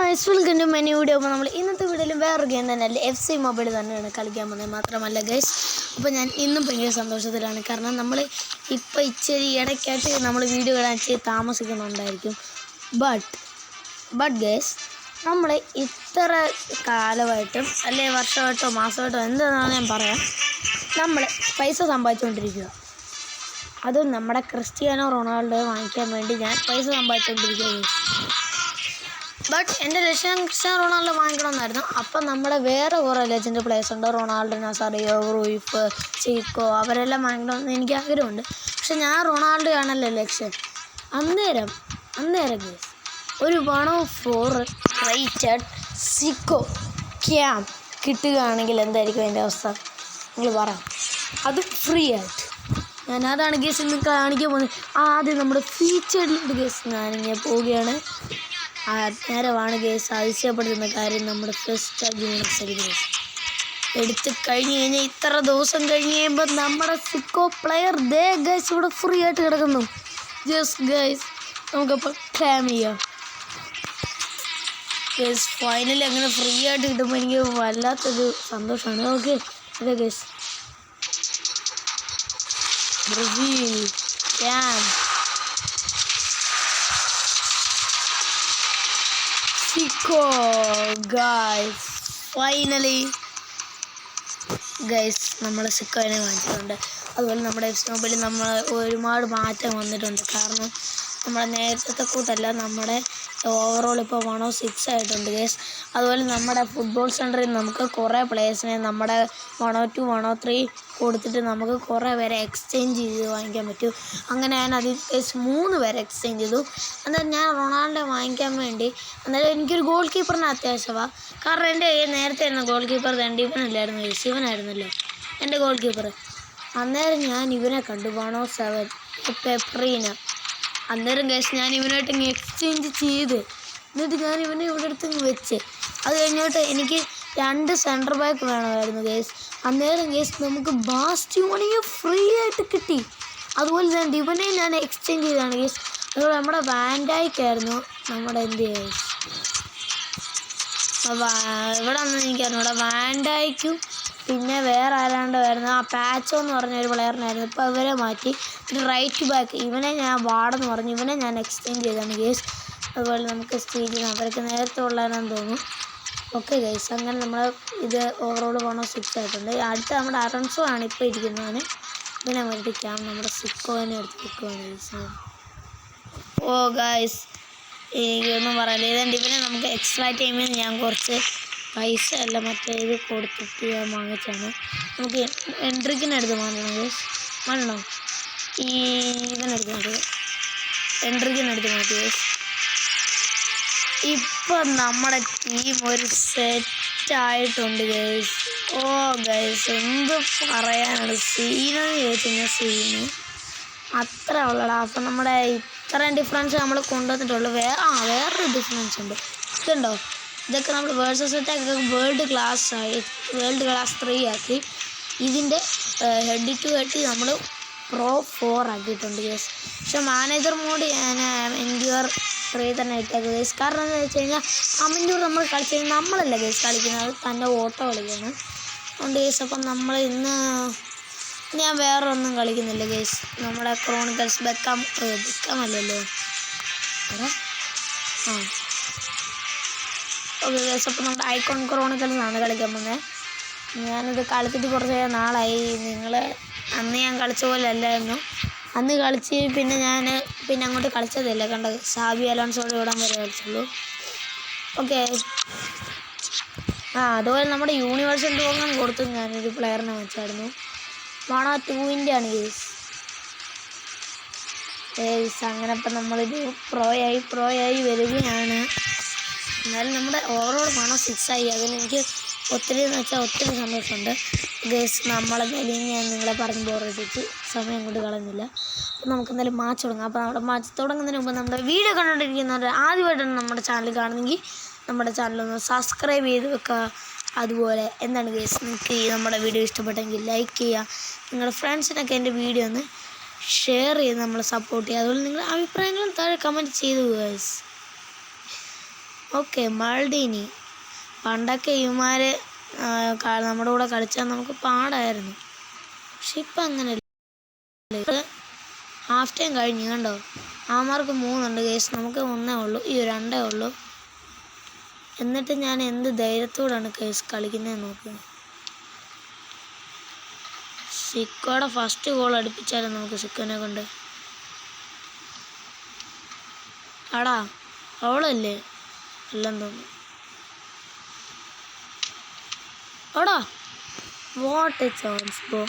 Guys welcome to many video. അപ്പോൾ നമ്മൾ ഇന്നത്തെ വീഡിയോയിൽ വേറൊരു ഗെയിം തന്നെയല്ലേ FC മൊബൈൽ തന്നെയാണ് കളിക്കാൻ പോകുന്നത്. മാത്രമല്ല ഗൈസ്, അപ്പോൾ ഞാൻ ഇന്നും ഭയങ്കര സന്തോഷത്തിലാണ്. കാരണം നമ്മൾ ഇപ്പോൾ ഇച്ചിരി ഇടയ്ക്കായിട്ട് നമ്മൾ വീഡിയോ ഇടാൻ ഇച്ചിരി താമസിക്കുന്നുണ്ടായിരിക്കും. ബട്ട് ഗൈസ്, നമ്മൾ ഇത്ര കാലമായിട്ടും അല്ലെ വർഷമായിട്ടോ മാസമായിട്ടോ എന്താണെന്ന് ഞാൻ പറയാം, നമ്മൾ പൈസ സമ്പാദിച്ചുകൊണ്ടിരിക്കുക. അതും നമ്മുടെ ക്രിസ്ത്യാനോ റൊണാൾഡോ വാങ്ങിക്കാൻ വേണ്ടി ഞാൻ പൈസ സമ്പാദിച്ചുകൊണ്ടിരിക്കുക. ബട്ട് എൻ്റെ ലക്ഷ്യം ക്രിസ്ത്യാനോ റൊണാൾഡോ വാങ്ങിക്കണമെന്നായിരുന്നു. അപ്പം നമ്മുടെ വേറെ കുറേ ലെജൻഡ് പ്ലേയേഴ്സ് ഉണ്ട്, റൊണാൾഡോ നസാറിയോ, റൂയിഫ്, ചീക്കോ, അവരെല്ലാം വാങ്ങിക്കണമെന്ന് എനിക്ക് ആഗ്രഹമുണ്ട്. പക്ഷെ ഞാൻ റൊണാൾഡോ ആണല്ലോ ലക്ഷ്യം. അന്നേരം ഗൈസ് ഒരു 104 റേറ്റഡ് സിക്കോ ക്യാം കിട്ടുകയാണെങ്കിൽ എന്തായിരിക്കും എൻ്റെ അവസ്ഥ നിങ്ങൾ പറയാം. അത് ഫ്രീ ആയിട്ട് ഞാൻ അതാണ് ഗേസ് ഇന്ന് കാണിക്കാൻ പോകുന്നത്. ആദ്യം നമ്മുടെ ഫീച്ചേർഡിലോട്ട് ഗേസ് ഞാനിങ്ങനെ പോവുകയാണ്. നേരമാണ് ഗേസ് അതിശയപ്പെടുത്തുന്ന കാര്യം, നമ്മുടെ ഫസ്റ്റ് ഗേസ് എടുത്ത് കഴിഞ്ഞ് ഇത്ര ദിവസം കഴിഞ്ഞ് കഴിയുമ്പോൾ നമ്മുടെ സിക്കോ പ്ലെയർ ദേ ഗൈസ് ഇവിടെ ഫ്രീ ആയിട്ട് കിടക്കുന്നു. ജസ്റ്റ് ഗൈസ് നമുക്കപ്പോൾ ക്ലെയിം ചെയ്യാം. ഗൈസ് ഫൈനലി അങ്ങനെ ഫ്രീ ആയിട്ട് കിട്ടുമ്പോൾ എനിക്ക് വല്ലാത്തൊരു സന്തോഷമാണ്. ഓക്കെ അതെ ഗൈസ്, ബ്രസീൽ ക്യാം സിക്കോ ഗൈസ്. ഫൈനലി ഗൈസ് നമ്മൾ സിക്കോനെ വാങ്ങിച്ചിട്ടുണ്ട്. അതുപോലെ നമ്മുടെ FC മൊബൈലിൽ നമ്മൾ ഒരുപാട് മാറ്റം വന്നിട്ടുണ്ട്. കാരണം നമ്മുടെ നേരത്തെ കൂട്ടല്ല, നമ്മുടെ ഓവറോൾ ഇപ്പോൾ 106 ആയിട്ടുണ്ട് ഗൈസ്. അതുപോലെ നമ്മുടെ ഫുട്ബോൾ സെൻറ്ററിൽ നമുക്ക് കുറേ പ്ലേയേഴ്സിനെ നമ്മുടെ 102 103 കൊടുത്തിട്ട് നമുക്ക് കുറേ പേരെ എക്സ്ചേഞ്ച് ചെയ്ത് വാങ്ങിക്കാൻ പറ്റും. അങ്ങനെ ഞാൻ അതിൽ 3 പേരെ എക്സ്ചേഞ്ച് ചെയ്തു. അന്നേരം ഞാൻ റൊണാൾഡോ വാങ്ങിക്കാൻ വേണ്ടി അന്നേരം എനിക്കൊരു ഗോൾ കീപ്പറിന് അത്യാവശ്യമാണ്. കാരണം എൻ്റെ നേരത്തെ ആയിരുന്ന ഗോൾ കീപ്പർ ഇവനല്ലായിരുന്നു ഗൈസ്, ഇവനായിരുന്നല്ലോ എൻ്റെ ഗോൾ കീപ്പർ. അന്നേരം ഞാൻ ഇവനെ കണ്ടു, 107 പെപ്രീന. അന്നേരം ഗൈസ് ഞാൻ ഇവനായിട്ട് ഇങ്ങനെ എക്സ്ചേഞ്ച് ചെയ്ത് എന്നിട്ട് ഞാൻ ഇവനെ ഇവിടെ അടുത്ത് വെച്ച്. അത് കഴിഞ്ഞിട്ട് എനിക്ക് 2 സെൻറ്റർ ബാക്ക് വേണമായിരുന്നു ഗൈസ്. അന്നേരം ഗൈസ് നമുക്ക് ബാസ്റ്റിയോണിയെ ഫ്രീ ആയിട്ട് കിട്ടി. അതുപോലെ തന്നെ ഇവനെ ഞാൻ എക്സ്ചേഞ്ച് ചെയ്തതാണ് ഗൈസ്. അതുപോലെ നമ്മുടെ വാൻഡൈക്കായിരുന്നു നമ്മുടെ എന്ത് ഗൈസ്, ഇവിടെ ഒന്നും എനിക്കായിരുന്നു. ഇവിടെ വാൻഡൈക്കും പിന്നെ വേറെ ആരാണ്ട് വരുന്നത് പാച്ചോ എന്ന് പറഞ്ഞൊരു പ്ലെയറിനായിരുന്നു. ഇപ്പോൾ ഇവരെ മാറ്റി പിന്നെ റൈറ്റ് ബാക്ക് ഇവനെ ഞാൻ വാർഡെന്ന് പറഞ്ഞു, ഇവനെ ഞാൻ എക്സ്ചേഞ്ച് ചെയ്താണ് ഗൈസ്. അതുപോലെ നമുക്ക് സ്റ്റേജിൽ അവർക്ക് നേരത്തെ ഉള്ളതെന്ന് തോന്നുന്നു. ഓക്കെ ഗൈസ്, അങ്ങനെ നമ്മൾ ഇത് ഓവറോൾ 106 ആയിട്ടുണ്ട്. അടുത്ത നമ്മുടെ അറൻസോ ആണ് ഇപ്പോൾ ഇരിക്കുന്നതിന്. ഇതിനെ വേണ്ടിയിട്ടാണ് നമ്മുടെ സിക്കോനെ എടുത്ത് വെക്കുകയാണ് ഗൈസ്. ഓ ഗൈസ് എനിക്കൊന്നും പറയില്ല, ഇതുണ്ട് ഇവനെ നമുക്ക് എക്സ്ട്രാ ടൈമിൽ ഞാൻ കുറച്ച് പൈസ അല്ല മറ്റേ ഇത് കൊടുത്തിട്ട് ഞാൻ വാങ്ങിച്ചാണ്. നമുക്ക് എൻട്രിക്കിനെടുത്ത് മാറ്റണം ഗൈസ്, മാറ്റണോ ഈ ഇതിനെടുത്ത് മാറ്റുക, എൻട്രിക്കിനെടുത്ത് മാറ്റി ഗൈസ്. ഇപ്പം നമ്മുടെ ടീം ഒരു സെറ്റായിട്ടുണ്ട് ഗൈസ്. ഓ ഗൈസ് എന്ത് പറയാനാണ്, സീനെന്ന് ചോദിച്ചു കഴിഞ്ഞാൽ സീന് അത്ര ഉള്ളടാ. അപ്പം നമ്മുടെ ഇത്രയും ഡിഫറൻസ് നമ്മൾ കൊണ്ടുവന്നിട്ടുള്ളൂ. വേറൊരു ഡിഫറൻസ് ഉണ്ട്, ഇതുണ്ടോ, ഇതൊക്കെ നമ്മൾ വേഴ്സസ് അറ്റാക്ക് വേൾഡ് ക്ലാസ് 3 ആക്കി. ഇതിൻ്റെ ഹെഡ് ടു ഹെഡ് നമ്മൾ Pro 4 ആക്കിയിട്ടുണ്ട് ഗൈസ്. പക്ഷെ മാനേജർ മോഡ് ഞാൻ എൻഡ്യൂർ 3 തന്നെ ഇട്ടേക്ക് ഗൈസ്. കാരണം എന്താണെന്ന് വെച്ച് കഴിഞ്ഞാൽ അമൻഡ്യൂർ നമ്മൾ കളിച്ച് കഴിഞ്ഞാൽ നമ്മളല്ല ഗൈസ് കളിക്കുന്നത്, തന്നെ ഓട്ടോ കളിക്കുകയാണ്. അതുകൊണ്ട് ഗൈസ് അപ്പം നമ്മൾ ഇന്ന് ഞാൻ വേറെ ഒന്നും കളിക്കുന്നില്ല ഗൈസ്. നമ്മുടെ ക്രോണിക്കൽസ് ബെക്കാമല്ലല്ലോ ഓക്കെ ഗൈസ്. അപ്പം നമ്മുടെ ഐക്കോൺ ക്രോണിക്കൽസാണ് കളിക്കാൻ പോകുന്നത്. ഞാനിത് കളിച്ചിട്ട് കുറച്ച് നാളായി. അന്ന് ഞാൻ കളിച്ച പോലെ അല്ലായിരുന്നു. അന്ന് കളിച്ച് പിന്നെ അങ്ങോട്ട് കളിച്ചതല്ല, കണ്ട സാബി അലോൺസോടെ ഇടാൻ വരെ കളിച്ചുള്ളൂ. ഓക്കെ അതുപോലെ നമ്മുടെ യൂണിവേഴ്സൽ ടൂർണമെൻ്റ് കൊടുത്തു ഞാനൊരു പ്ലെയറിനെ വെച്ചായിരുന്നു. 102 ആണ് ഗൈസ്. അങ്ങനെ ഇപ്പം നമ്മളിത് പ്രോയായി വരികയാണ്. എന്നാലും നമ്മുടെ ഓവറോൾ 106 ആയി. അതിലെനിക്ക് ഒത്തിരി സന്തോഷമുണ്ട് ഗൈസ്. നമ്മളെന്തായാലും ഞാൻ നിങ്ങളെ പറഞ്ഞ് ബോറടിച്ച് സമയം കൊണ്ട് കളഞ്ഞില്ല. അപ്പോൾ നമുക്ക് എന്തായാലും മാച്ച് തുടങ്ങാം. അപ്പോൾ നമ്മുടെ മാച്ച് തുടങ്ങുന്നതിന് മുമ്പ് നമ്മുടെ വീഡിയോ കണ്ടുകൊണ്ടിരിക്കുന്നവർ ആദ്യമായിട്ടാണ് നമ്മുടെ ചാനൽ കാണുന്നെങ്കിൽ നമ്മുടെ ചാനലൊന്ന് സബ്സ്ക്രൈബ് ചെയ്ത് വെക്കുക. അതുപോലെ എന്താണ് ഗൈസ്, നിങ്ങൾക്ക് നമ്മുടെ വീഡിയോ ഇഷ്ടപ്പെട്ടെങ്കിൽ ലൈക്ക് ചെയ്യുക, നിങ്ങളുടെ ഫ്രണ്ട്സിനൊക്കെ എൻ്റെ വീഡിയോ ഒന്ന് ഷെയർ ചെയ്ത് നമ്മളെ സപ്പോർട്ട് ചെയ്യുക. അതുപോലെ നിങ്ങളുടെ അഭിപ്രായങ്ങളും താഴെ കമൻറ്റ് ചെയ്തു ഗൈസ്. Okay Maldini. പണ്ടൊക്കെ ഇവന്മാർ നമ്മുടെ കൂടെ കളിച്ചാൽ നമുക്ക് പാടായിരുന്നു. പക്ഷെ ഇപ്പം അങ്ങനെയല്ല. ഹാഫ് ടൈം കഴിഞ്ഞു കണ്ടോ. അവന്മാർക്ക് 3 ഉണ്ട് ഗൈസ്, നമുക്ക് 1 ഉള്ളൂ. 2 ഉള്ളൂ. എന്നിട്ട് ഞാൻ എന്ത് ധൈര്യത്തോടാണ് ഗൈസ് കളിക്കുന്നത് നോക്കുക. സിക്കോടെ ഫസ്റ്റ് ഗോൾ അടുപ്പിച്ചാലും നമുക്ക് സിക്കോനെ കൊണ്ട്. ആടാ അവളല്ലേ എല്ലാം തോന്നുന്നു. ആടാ what a chance bro.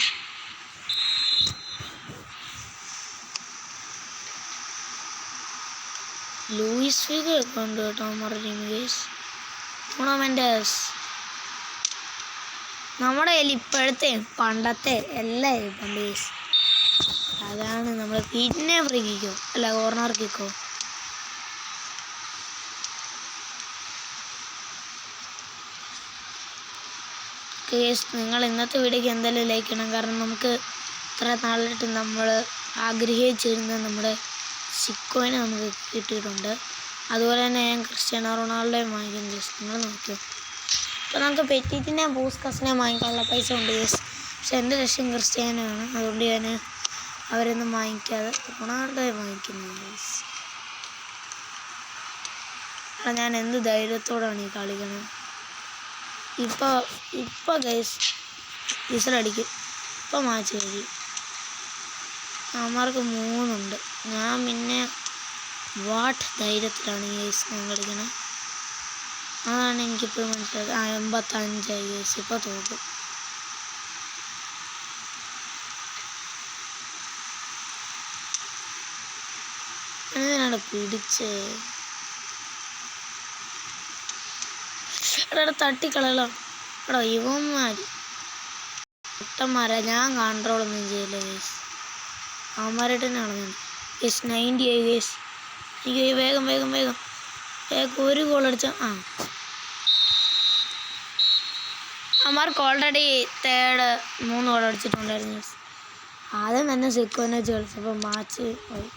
Luis Figo ഒക്കെ ഉണ്ട് കേട്ടോ നമ്മുടെ ടീം ഗൈസ്. ടൂർണമെൻറ്റേഴ്സ് നമ്മുടെ കയ്യിൽ ഇപ്പോഴത്തെ പണ്ടത്തെ എല്ലാം ഇരിപ്പുണ്ട് ഗൈസ്. അതാണ് നമ്മൾ പിന്നെ ഫ്രീ കിക്കോ അല്ല കോർണർ കിക്കോ. കേസ് നിങ്ങൾ ഇന്നത്തെ വീഡിയോക്ക് എന്തായാലും ലൈക്ക് ചെയ്യണം. കാരണം നമുക്ക് ഇത്ര നാളായിട്ട് നമ്മൾ ആഗ്രഹിച്ചിരുന്ന നമ്മുടെ സിക്കോനെ നമുക്ക് കിട്ടിയിട്ടുണ്ട്. അതുപോലെ തന്നെ ഞാൻ ക്രിസ്ത്യാനോ റൊണാൾഡോയും വാങ്ങിക്കും കേസ്. നിങ്ങൾ നോക്കിയോ. അപ്പോൾ നമുക്ക് പെറ്റിറ്റിനെ ബൂസ്കസിനെ വാങ്ങിക്കാനുള്ള പൈസ ഉണ്ട് കേസ്. പക്ഷെ എൻ്റെ ലക്ഷ്യം ക്രിസ്ത്യാനോയാണ്. അതുകൊണ്ട് ഞാൻ അവരൊന്നും വാങ്ങിക്കാതെ റൊണാൾഡോയെ വാങ്ങിക്കുന്നു കേസ്. കാരണം ഞാൻ എന്ത് ധൈര്യത്തോടാണ് ഈ കളിക്കുന്നത്. ഇപ്പോൾ ഗൈസ് വിസിലടിക്കും. ഇപ്പോൾ മാച്ച് കഴിയും. അവന്മാർക്ക് 3 ഉണ്ട്. ഞാൻ പിന്നെ വാട്ട് ധൈര്യത്തിലാണ് ഗൈസ് ഞാൻ കളിക്കുന്നത്. അതാണ് എനിക്കിപ്പോൾ മനസ്സിലായത്. 85 ഗൈസ്. ഇപ്പോൾ തോക്കും. എന്തിനാണ് പിടിച്ചേ. എടാ തട്ടിക്കളയല്ലോ. എടോ ഇവന്മാർ ഒട്ടന്മാരാ. ഞാൻ കൺട്രോളൊന്നും ചെയ്യില്ല ഗൈസ്. അവന്മാരായിട്ട് തന്നെ നടന്നു ഗൈസ്. 90 ആയി ഗൈസ്. എനിക്ക് വേഗം വേഗം വേഗം വേഗം ഒരു ഗോൾ അടിച്ചാൽ അവന്മാർക്ക് ഓൾറെഡി 3 ഗോൾ അടിച്ചിട്ടുണ്ടായിരുന്നു ഗൈസ്. ആദ്യം തന്നെ സിക്കോനെ വെച്ച് കളിച്ചപ്പോൾ മാച്ച് പോയി.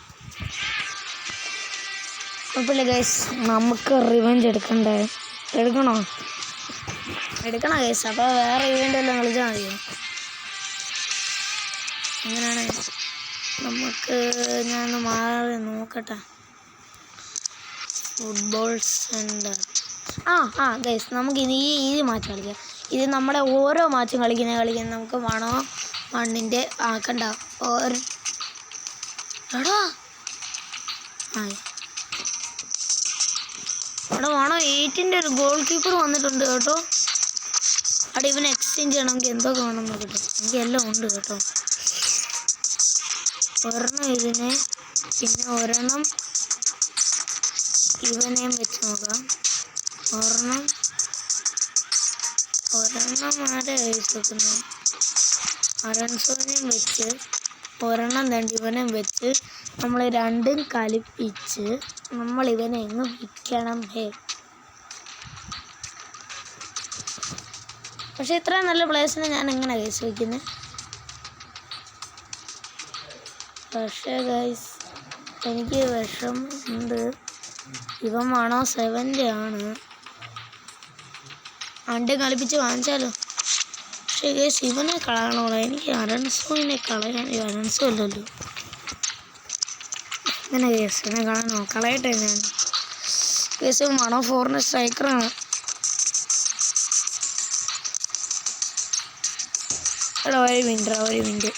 കുഴപ്പമില്ല ഗൈസ്, നമുക്ക് റിവെഞ്ച് എടുക്കണ്ടേ. എടുക്കണോ ഗൈസ്. അപ്പോൾ വേറെ ഇവൻ്റ് എല്ലാം കളിച്ചാൽ മതിയോ. അങ്ങനെയാണ് നമുക്ക്. ഞാൻ മാറി നോക്കട്ടെ. Football centre. ഗൈസ് നമുക്ക് ഈ മാച്ച് കളിക്കാം. ഇത് നമ്മുടെ ഓരോ മാച്ചും കളിക്കുന്ന നമുക്ക് 1-1 ആക്കണ്ട. എടാ അവിടെ 8 ഒരു ഗോൾ കീപ്പർ വന്നിട്ടുണ്ട് കേട്ടോ. അവിടെ ഇവനെ എക്സ്ചേഞ്ച് ചെയ്യണമെങ്കിൽ എന്തോ കാണണം നോക്കട്ടെ. എനിക്ക് എല്ലാം ഉണ്ട് കേട്ടോ. ഒരെണ്ണം ഇതിനെ, പിന്നെ ഒരെണ്ണം ഇവനെയും വെച്ച് നോക്കാം. ഒരെണ്ണം ആരെ വെക്കുന്നത്. അലൻസോനെയും വെച്ച് ഒരെണ്ണം തണ്ടി ഇവനെയും വെച്ച് നമ്മൾ രണ്ടും കളിപ്പിച്ച് നമ്മൾ ഇവനെ എങ്ങ് വിൽക്കണം. പക്ഷെ ഇത്രയും നല്ല പ്ലേസിനെ ഞാൻ എങ്ങനെ ഗൈസ് വയ്ക്കുന്നത്. പക്ഷേ ഗൈസ് എനിക്ക് വിഷമുണ്ട്. ഇവൻ 7 ആണ്. അണ്ട് കളിപ്പിച്ച് വാങ്ങിച്ചാലോ. പക്ഷേ ഗൈസ് ഇവനെ കളയണോ. എനിക്ക് അലൻസോനെ കളയാൻ. അലൻസോ അല്ലല്ലോ. അങ്ങനെ ഗൈസ് ഇവനെ കളയണോ. കളയട്ടെ ഞാൻ ഗൈസ്. 4 സ്ട്രൈക്കറാണ്. എടാ ഒരു മിനിറ്റ്.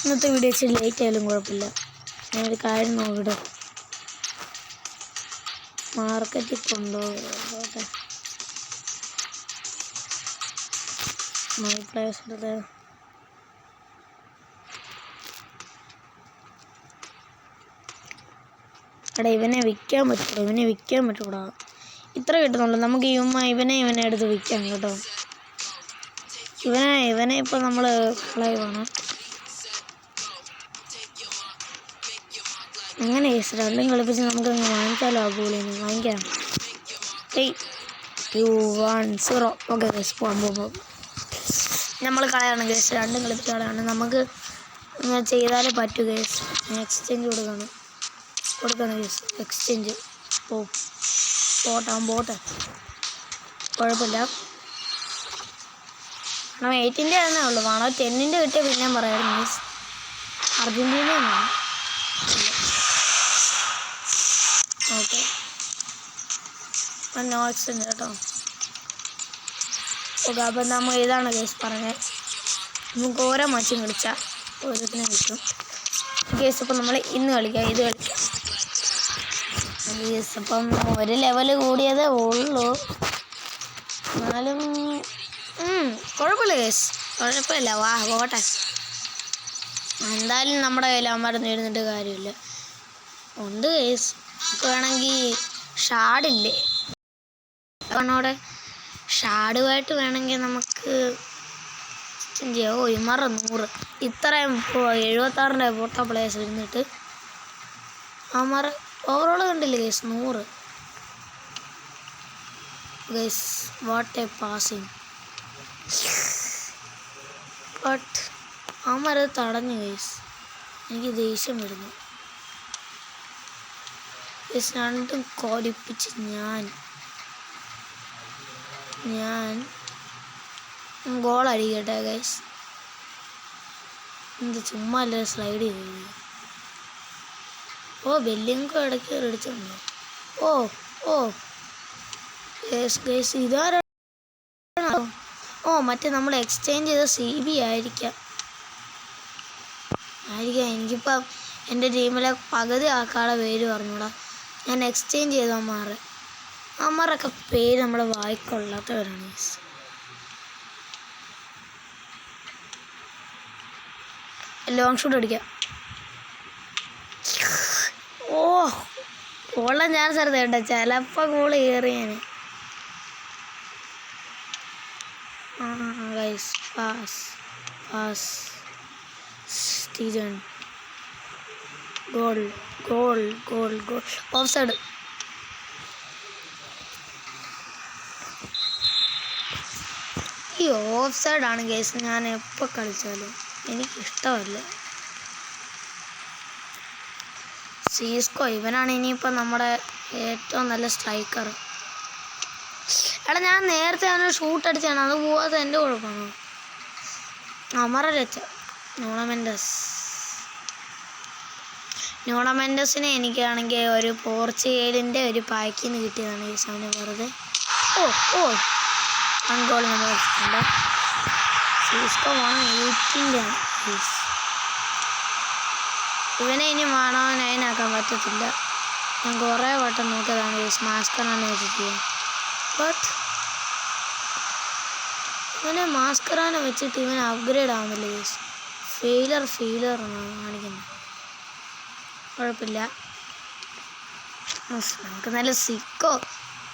ഇന്നത്തെ വീഡിയോ ഇച്ചിരി ലേറ്റ് ആയാലും കുഴപ്പമില്ല. ഞാനൊരു കാര്യം നോക്കട്ടെ. മാർക്കറ്റിൽ കൊണ്ടുപോകട്ടെ. മൈ പ്ലേസ് എടുത്ത് എടാ ഇവനെ വിൽക്കാൻ പറ്റൂടാ. ഇത്ര കിട്ടുന്നുള്ളൂ നമുക്ക്. ഇവനെ എടുത്ത് വിൽക്കാം കേട്ടോ. ഇവനെ ഇപ്പോൾ നമ്മൾ കളയുവാണ്. അങ്ങനെ രണ്ടും കളിപ്പിച്ച് നമുക്കങ്ങ് വാങ്ങിച്ചാലോ. ആ ഗോളിന് വാങ്ങിക്കാം. 3-2-1-0. ഓക്കെ ഗൈസ് പോകാം. നമ്മൾ കളയാണ് ഗൈസ്. രണ്ടും കളിപ്പിച്ച് കളയാണ്. നമുക്ക് ചെയ്താലേ പറ്റൂ ഗൈസ്. എക്സ്ചേഞ്ച് കൊടുക്കണം. കൊടുക്കണം ഗൈസ്. എക്സ്ചേഞ്ച് പോട്ടെ കുഴപ്പമില്ല. കാരണം 8ൻ്റെ തന്നെ ഉള്ളൂ. വേണോ 10ൻ്റെ കിട്ടിയ പിന്നെയും പറയായിരുന്നു ഗൈസ്. അർജൻറ്റീനയാണ്. ഓക്കെ നോ എക്സ്ചേഞ്ച് കേട്ടോ. ഓക്കെ അപ്പം നമ്മൾ ഇതാണ് ഗൈസ് പറഞ്ഞത്. നമുക്ക് ഓരോ മാച്ചും കളിച്ചാൽ ഓരോത്തിനും കിട്ടും ഗൈസ്. അപ്പം നമ്മൾ ഇന്ന് കളിക്കാം, ഇത് കളിക്കാം ഗൈസ്. അപ്പം ഒരു ലെവല് കൂടിയതേ ഉള്ളൂ, എന്നാലും കുഴപ്പമില്ല ഗൈസ്, കുഴപ്പമില്ല. പോട്ടെ. എന്തായാലും നമ്മുടെ കയ്യിൽ അമ്മമാരൊന്നും എഴുന്നിട്ട് കാര്യമില്ല. ഉണ്ട് ഗൈസ്, നമുക്ക് വേണമെങ്കിൽ ഷാഡില്ലേ അവിടെ, ഷാഡുമായിട്ട് വേണമെങ്കിൽ നമുക്ക് ഇമറ 100 ഇത്രയും 76ൻ്റെ പൊട്ട പ്ലേസ് ഇരുന്നിട്ട് അമറ ഓവറോൾ കണ്ടില്ലേ guys 100 guys. What a passing. But അമര തടഞ്ഞു ഗൈസ്. എനിക്ക് ദേഷ്യം വരുന്നു ഗൈസ്. രണ്ടും കോരിപ്പിച്ച് ഞാൻ ഗോൾ അടിക്കട്ടെ ഗൈസ്. എന്ത് ചുമ്മാ അല്ലേ സ്ലൈഡ് ചെയ്ത്. ബെല്ലിങ്കോ ഇടയ്ക്ക് അടിച്ചുണ്ടോ? ഗൈസ് ഇതാരാ? മറ്റേ നമ്മൾ എക്സ്ചേഞ്ച് ചെയ്ത CB ആയിരിക്കാം. എനിക്കിപ്പം എൻ്റെ ടീമിലെ പകുതി ആൾക്കാരുടെ പേര് പറഞ്ഞൂടാ. ഞാൻ എക്സ്ചേഞ്ച് ചെയ്ത അമ്മമാരൊക്കെ പേര് നമ്മുടെ വായിക്കൊള്ളാത്തവരാണ് ഗൈസ്. ലോങ് ഷൂട്ട് അടിക്കാം. ഗോളാൻ ചാൻസ് എടുത്ത കേട്ടോ. ചിലപ്പോൾ ഗോൾ കയറിയാണ് guys. Pass Stegen. Goal offside. ഈ ഓഫ് സൈഡാണ് ഗൈസ് ഞാൻ എപ്പോൾ കളിച്ചാലും എനിക്കിഷ്ടമല്ല. സീസ്കോ ഇവനാണ് ഇനിയിപ്പോൾ നമ്മുടെ ഏറ്റവും നല്ല സ്ട്രൈക്കർ. എടാ ഞാൻ നേരത്തെ അവനെ ഷൂട്ട് അടിച്ചാണ്, അത് പോവാതെ എൻ്റെ കുഴപ്പമാണോ? അമറ രച്ച ന്യൂണമെൻഡസിനെ എനിക്കാണെങ്കിൽ ഒരു പോർച്ചുഗലിൻ്റെ ഒരു പാക്കിൽ നിന്ന് കിട്ടിയതാണ് ഈ സമയം വെറുതെ. അങ്കോൾ നമ്മൾ വെച്ചിട്ടുണ്ട്. സീസ്കോ വേണം 18ൻ്റെ ആണ്. ഇവനെ ഇനി വേണോ 9 ആക്കാൻ പറ്റത്തില്ല. ഞാൻ കുറേ വട്ടം നോക്കിയതാണ് മാസ്കറാണ് വെച്ചിട്ട്. ബട്ട് ഇവനെ മാസ്കറാനെ വെച്ചിട്ട് ഇവൻ അപ്ഗ്രേഡ് ആവുന്നില്ല ഗൈസ്. ഫെയിലർ എന്നാണ് കാണിക്കുന്നത്. കുഴപ്പമില്ല, നമുക്ക് നല്ല സിക്കോ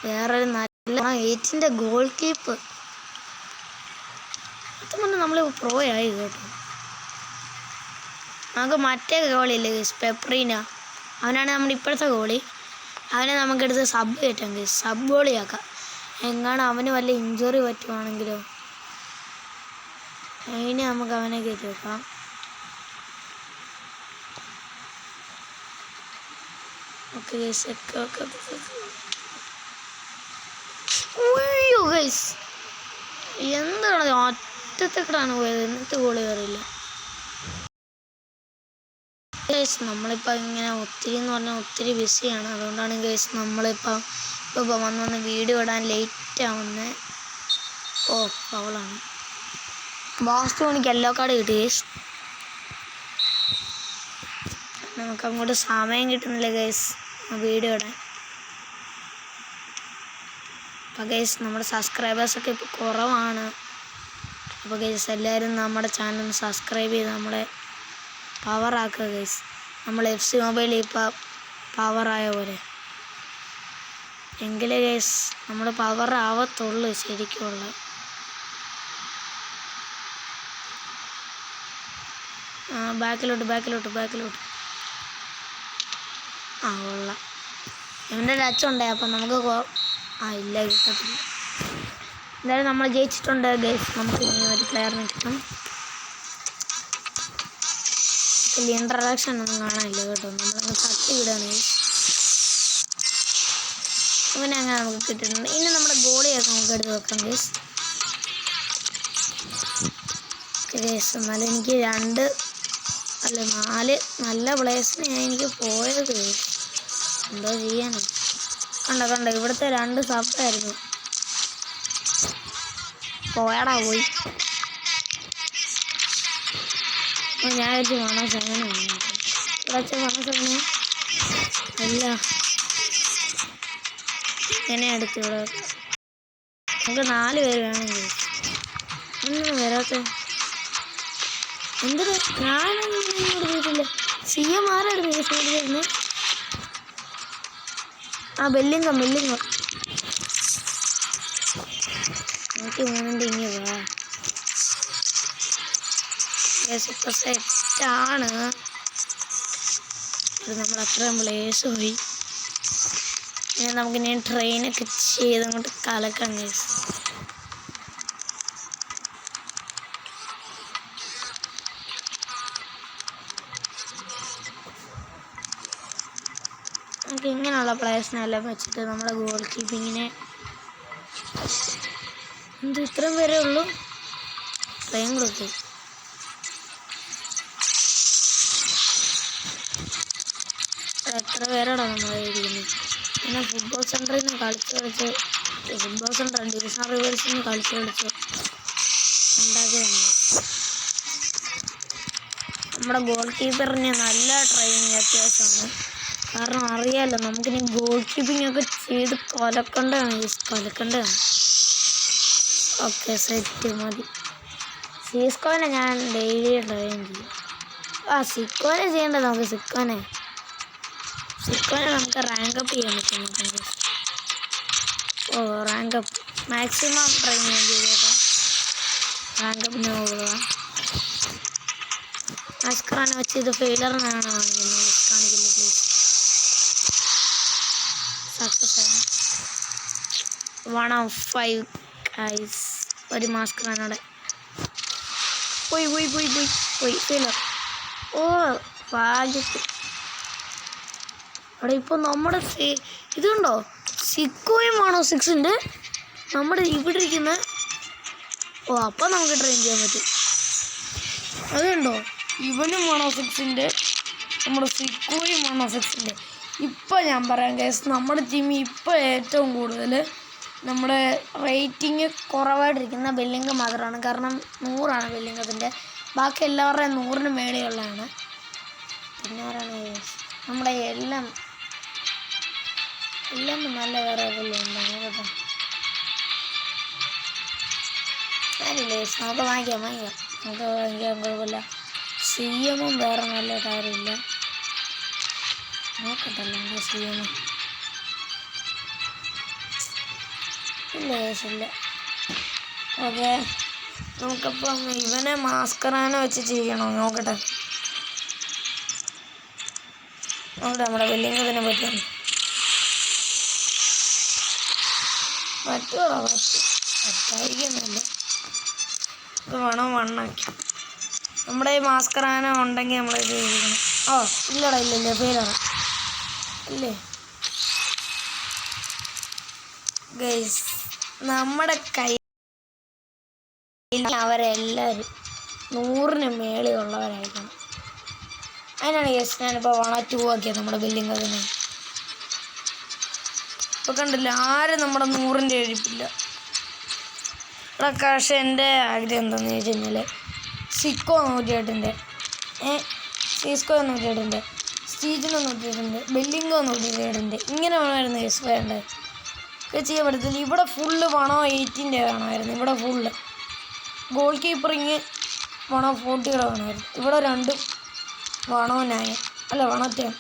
വേറൊരു നല്ല 8ൻ്റെ ഗോൾ കീപ്പ്. അതുകൊണ്ട് നമ്മൾ പ്രോ ആയി കേട്ടോ. നമുക്ക് മറ്റേ ഗോളിയില്ലേ ഗൈസ്, പെപ്രീന, അവനാണ് നമ്മുടെ ഇപ്പോഴത്തെ ഗോളി. അവനെ നമുക്കെടുത്ത് സബ് കയറ്റാം ഗൈസ്, സബ് ഗോളിയാക്കാം. എങ്ങാണ് അവന് വല്ല ഇഞ്ചുറി പറ്റുവാണെങ്കിലോ അതിന് നമുക്ക് അവനെ കയറ്റി വെക്കാം. Okay guys. ഗൈസ് എന്താണ് ഒറ്റത്തെക്കടാണ് പോയത്, എന്നിട്ട് ഗോളി കയറിയില്ല ഗൈസ്. നമ്മളിപ്പോൾ ഇങ്ങനെ ഒത്തിരി എന്ന് പറഞ്ഞാൽ ഒത്തിരി ബിസിയാണ്. അതുകൊണ്ടാണ് ഗൈസ് നമ്മളിപ്പോൾ വന്ന് വീഡിയോ ഇടാൻ ലേറ്റ് ആവുന്നത്. ഫൗളാണ്. ബാസ്റ്റോണിക്ക് യെല്ലോ കാർഡ് കിട്ടി ഗൈസ്. നമുക്ക് അങ്ങോട്ട് സമയം കിട്ടുന്നില്ല ഗൈസ് വീഡിയോ ഇടാൻ. അപ്പോൾ ഗൈസ് നമ്മുടെ സബ്സ്ക്രൈബേഴ്സൊക്കെ ഇപ്പോൾ കുറവാണ്. അപ്പോൾ ഗൈസ് എല്ലാവരും നമ്മുടെ ചാനൽ ഒന്ന് സബ്സ്ക്രൈബ് ചെയ്ത് നമ്മളെ പവറാക്കുക ഗൈസ്. നമ്മൾ FC മൊബൈൽ ഇപ്പോൾ പവറായ പോലെ എങ്കിലേ ഗൈസ് നമ്മൾ പവർ ആവത്തുള്ളൂ ശരിക്കുള്ള. ബാക്കിലോട്ട് കൊള്ളാം. ഇവൻ്റെ ടച്ച് ഉണ്ടായി. അപ്പം നമുക്ക് ഇല്ല കിട്ടത്തില്ല. എന്തായാലും നമ്മൾ ജയിച്ചിട്ടുണ്ട് ഗൈസ്. നമുക്ക് ഇനി ഒരു പ്ലെയറിനെ കിട്ടും. ഇൻട്രഡക്ഷൻ ഒന്നും കാണാനില്ല കേട്ടോ. നമ്മളങ്ങ് തട്ടി വിടാണ് ഗൈസ്. അങ്ങനെ നമുക്ക് കിട്ടിയിട്ടുണ്ട്. ഇനി നമ്മുടെ ഗോളിയൊക്കെ നമുക്ക് എടുത്ത് വെക്കാം ഗൈസ്. ഗൈസ് എന്നാലും എനിക്ക് 2 അല്ല 4 നല്ല പ്ലേസിനെയാണ് എനിക്ക് പോയത്. എന്തോ ചെയ്യാനോ. കണ്ടോ ഇവിടുത്തെ 2 സബ്ബായിരുന്നു. പോയാടാ പോയി. ഞാൻ വെച്ച് മണസങ്ങനെ ഇവിടെ മണസങ്ങനെ അല്ല ഇങ്ങനെ എടുത്തു. ഇവിടെ നമുക്ക് 4 പേര് വേണമെങ്കിൽ ഒന്നും വരാത്ത എന്തൊരു ഞാനൊന്നും കൊടുത്തിട്ടില്ല. CM ആരായിരുന്നു വരുന്നത്? ആ ബെല്ലിങ്കം 103 ഇങ്ങ വാ. ഇപ്പം സെറ്റാണ്. നമ്മൾ അത്രയും പ്ലേസ് പോയി. ഇനി നമുക്കിനി ട്രെയിനൊക്കെ ചെയ്തങ്ങോട്ട് കലക്കാം ഗൈസ്. നമുക്ക് ഇങ്ങനെയുള്ള പ്ലേസിനെല്ലാം വെച്ചിട്ട് നമ്മുടെ ഗോൾ കീപ്പിങ്ങിനെ ഇത്രയും പേരേ ഉള്ളൂ. ട്രെയിൻ കൊടുത്തു. എത്ര പേരാണോ നമ്മൾ ഇരിക്കുന്നത്? പിന്നെ ഫുട്ബോൾ സെൻറ്ററിൽ നിന്ന് കളിച്ച് ഫുട്ബോൾ സെൻറ്റർ ഡിവിഷൻ റിവേഴ്സിൽ നിന്ന് കളിച്ച് ഉണ്ടാക്കിയതാണ്. നമ്മുടെ ഗോൾ കീപ്പറിന് നല്ല ട്രെയിനിങ് അത്യാവശ്യമാണ്. കാരണം അറിയാമല്ലോ നമുക്കിനി ഗോൾ കീപ്പിംഗ് ഒക്കെ ചെയ്ത് കൊലക്കേണ്ടതാണ്. ഓക്കെ സെറ്റ് മതി. സീസ്കോനെ ഞാൻ ഡെയിലി ട്രെയിൻ ചെയ്യും. സിക്കോനെ ചെയ്യേണ്ടത് നമുക്ക് സിക്കോനെ നമുക്ക് റാങ്ക് അപ്പ് ചെയ്യാൻ പറ്റും. റാങ്ക് അപ്പ് മാക്സിമം ട്രെയിൻ ചെയ്തേക്കാം. റാങ്ക് അപ്പിന് പോകുക. മസ്കറാനെ വെച്ച് ഇത് ഫെയിലറിനാണ് കാണിക്കുന്നത്. പ്ലീസ്. സക്സസ് ആണ്. 1 of 5 ഗൈസ്. ഒരു മാസ്കറാനോടെ പോയി ഫെയിലർ. ഭാഗ്യത്തിൽ അവിടെ ഇപ്പോൾ നമ്മുടെ ഇതുണ്ടോ സിക്കോയും ആണോ 6ൻ്റെ നമ്മുടെ ഇവിടെ ഇരിക്കുന്ന. അപ്പം നമുക്ക് ട്രെയിൻ ചെയ്യാൻ പറ്റും. അതുണ്ടോ ഇവനും 106ൻ്റെ നമ്മുടെ സിക്കോയും 106ൻ്റെ. ഇപ്പം ഞാൻ പറയാം കേസ്, നമ്മുടെ ടീമിൽ ഇപ്പോൾ ഏറ്റവും കൂടുതൽ നമ്മുടെ റേറ്റിംഗ് കുറവായിട്ടിരിക്കുന്ന ബെല്ലിംഗം മാത്രമാണ്. കാരണം 100 ബെല്ലിംഗത്തിൻ്റെ. ബാക്കി എല്ലാവരുടെയും 100ന് മേലെയുള്ളതാണ്. പിന്നെ ആരാണ് നമ്മുടെ എല്ലാം നല്ല വേറെ ഉണ്ടാകും കേട്ടോ. കാര്യമില്ലേ, നമുക്ക് വാങ്ങിക്കാം. നമുക്ക് വാങ്ങിക്കാൻ കുഴപ്പമില്ല. CM വേറെ നല്ല കാര്യമില്ല. നോക്കട്ടല്ലോ CM ഇല്ല. ഓക്കെ നമുക്കപ്പം ഇവനെ മാസ്കറാനെ വെച്ച് ചെയ്യണോ നോക്കട്ടെ. നമ്മുടെ ബെല്ലിംഗത്തിനെ പറ്റും. പറ്റായിരിക്കുന്നില്ല. ഇത് വേണം 1 ആക്കി. നമ്മുടെ ഈ മാസ്കറാന ഉണ്ടെങ്കിൽ നമ്മൾ ചെയ്തിരിക്കണം. ഇല്ല ഫെയിലാണ് അല്ലേ ഗൈസ്. നമ്മുടെ കയ്യിൽ അവരെല്ലാവരും 100ന് മേളിലുള്ളവരായിരിക്കണം. അതിനാണ് ഗൈസ് ഞാനിപ്പോൾ 1 2 ആക്കിയത് നമ്മുടെ ബെല്ലിംഗത്തിന്. ഇപ്പോൾ കണ്ടില്ല, ആരും നമ്മുടെ 100ൻ്റെ എഴുപ്പില്ല. പക്ഷേ എൻ്റെ ആഗ്രഹം എന്താണെന്ന് ചോദിച്ചു കഴിഞ്ഞാൽ സിക്കോ 108ൻ്റെ, സീസ്കോ 108ൻ്റെ, സ്റ്റീജിനോ 108ൻ്റെ, ബെല്ലിംഗോ 108ൻ്റെ, ഇങ്ങനെ വേണമായിരുന്നു ഗൈസ് വേണ്ടത്. ഒക്കെ ചെയ്യാൻ പറ്റത്തില്ല. ഇവിടെ ഫുള്ള് 108ൻ്റെ വേണമായിരുന്നു. ഇവിടെ ഫുള്ള് ഗോൾ കീപ്പറിങ് 140 വേണമായിരുന്നു. ഇവിടെ 2 109 അല്ല 110.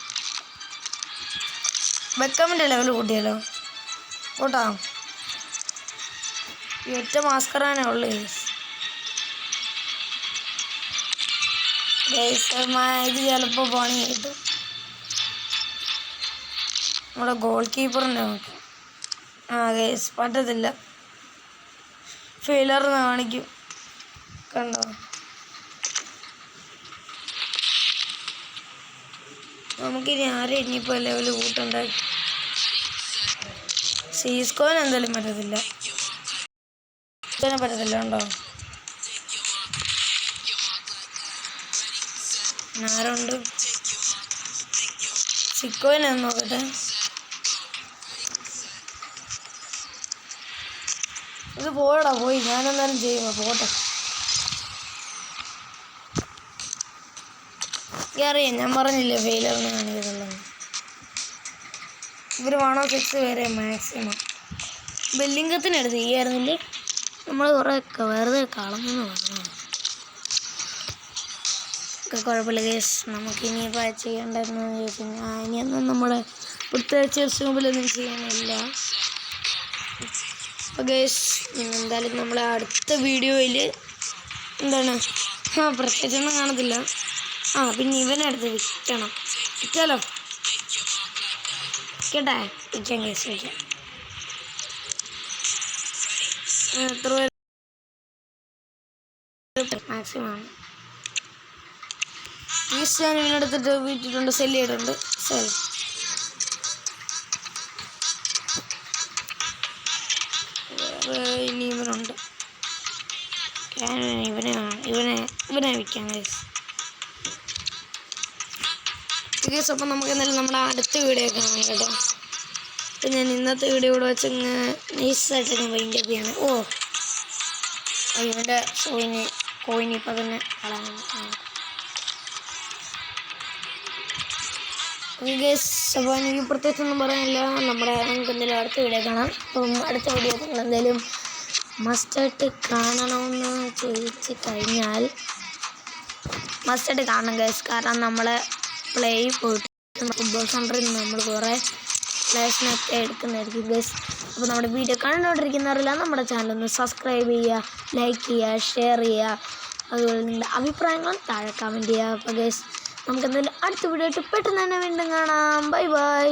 ബെക്കമിൻ്റെ ലെവൽ കൂട്ടിയല്ലോ കൂട്ടാ. ഒറ്റ മാസ്കറാനേ ഉള്ളു ഇത് ചിലപ്പോൾ പണി കിട്ടും. നമ്മുടെ ഗോൾ കീപ്പറിൻ്റെ നോക്കി ഗേസ് പറ്റത്തില്ല, ഫെയിലർന്ന് കാണിക്കും. കണ്ടോ നമുക്കിനി ആരും ഇനിയിപ്പോൾ ലെവൽ കൂട്ടണ്ട. സീസ്കോൻ എന്തായാലും പറ്റത്തില്ല. പറ്റത്തില്ല ഉണ്ടോ? ആരുണ്ട്? സിക്കോയിനെന്ന് നോക്കട്ടെ. ഇത് പോയടാ, പോയി. ഞാനെന്നാലും ചെയ്യുമോ? പോട്ടെ. അറിയാം, ഞാൻ പറഞ്ഞില്ലേ ഫെയിലറിന് കാണിക്കുന്നുള്ളത്. ഇവർ 106 വരെ മാക്സിമം. ബെല്ലിംഗത്തിനെടുത്ത് ചെയ്യായിരുന്നില്ലേ? നമ്മൾ കുറേ വെറുതെ കളഞ്ഞെന്ന് പറഞ്ഞു. കുഴപ്പമില്ല ഗേസ്. നമുക്കിനിയിപ്പോൾ ചെയ്യേണ്ടതെന്ന് ചോദിച്ചു കഴിഞ്ഞാൽ ഇനിയൊന്നും നമ്മുടെ പ്രത്യേകിച്ച് എഫ് സി മൊബൈലൊന്നും ചെയ്യാനില്ല. അപ്പോൾ ഗേസ് എന്തായാലും നമ്മളെ അടുത്ത വീഡിയോയിൽ എന്താണ് പ്രത്യേകിച്ചൊന്നും കാണത്തില്ല. പിന്നെ ഇവനെടുത്ത് വിൽക്കാലോ. കേട്ടെ, വിൽക്കാം കേസ്, വിൽക്കാം. എത്ര മാക്സിമം ഫീസ് ഞാൻ ഇവനെടുത്തിട്ട് വീട്ടിട്ടുണ്ട്, സെല് ചെയ്തിട്ടുണ്ട്. വേറെ ഇനി ഇവനുണ്ട്. ഇവനെ വിൽക്കാം കേസ്. അപ്പം നമുക്ക് എന്തായാലും നമ്മുടെ അടുത്ത വീഡിയോ കാണാം കേട്ടോ. അപ്പം ഞാൻ ഇന്നത്തെ വീഡിയോ കൂടെ വെച്ച് നൈസായിട്ട് വൈൻഡ് അപ്പ് ചെയ്യാണ്. ഇവൻ്റെ കോയിന് ഇപ്പം തന്നെ കളയാൻ. അപ്പോൾ എനിക്ക് പ്രത്യേകിച്ചൊന്നും പറയാനില്ല. നമുക്ക് എന്തെങ്കിലും അടുത്ത വീഡിയോ കാണാം. അപ്പം അടുത്ത വീഡിയോ നിങ്ങൾ എന്തെങ്കിലും മസ്റ്റായിട്ട് കാണണമെന്ന് ചോദിച്ചു കഴിഞ്ഞാൽ മസ്റ്റായിട്ട് കാണണം ഗൈസ്. കാരണം നമ്മളെ പ്ലേ പോയിട്ട് ഫുട്ബോൾ സെൻ്ററിൽ നിന്ന് നമ്മൾ കുറേ പ്ലേസിനൊക്കെ എടുക്കുന്നതായിരിക്കും ഗൈസ്. അപ്പോൾ നമ്മുടെ വീഡിയോ കണ്ടുകൊണ്ടിരിക്കുന്നവരില്ല നമ്മുടെ ചാനലൊന്ന് സബ്സ്ക്രൈബ് ചെയ്യുക, ലൈക്ക് ചെയ്യുക, ഷെയർ ചെയ്യുക. അതുപോലെ നിങ്ങളുടെ അഭിപ്രായങ്ങളും താഴെ കമൻറ്റ് ചെയ്യുക. അപ്പോൾ ഗൈസ് നമുക്ക് എന്തായാലും അടുത്ത വീഡിയോ ആയിട്ട് പെട്ടെന്ന് തന്നെ വീണ്ടും കാണാം. Bye bye.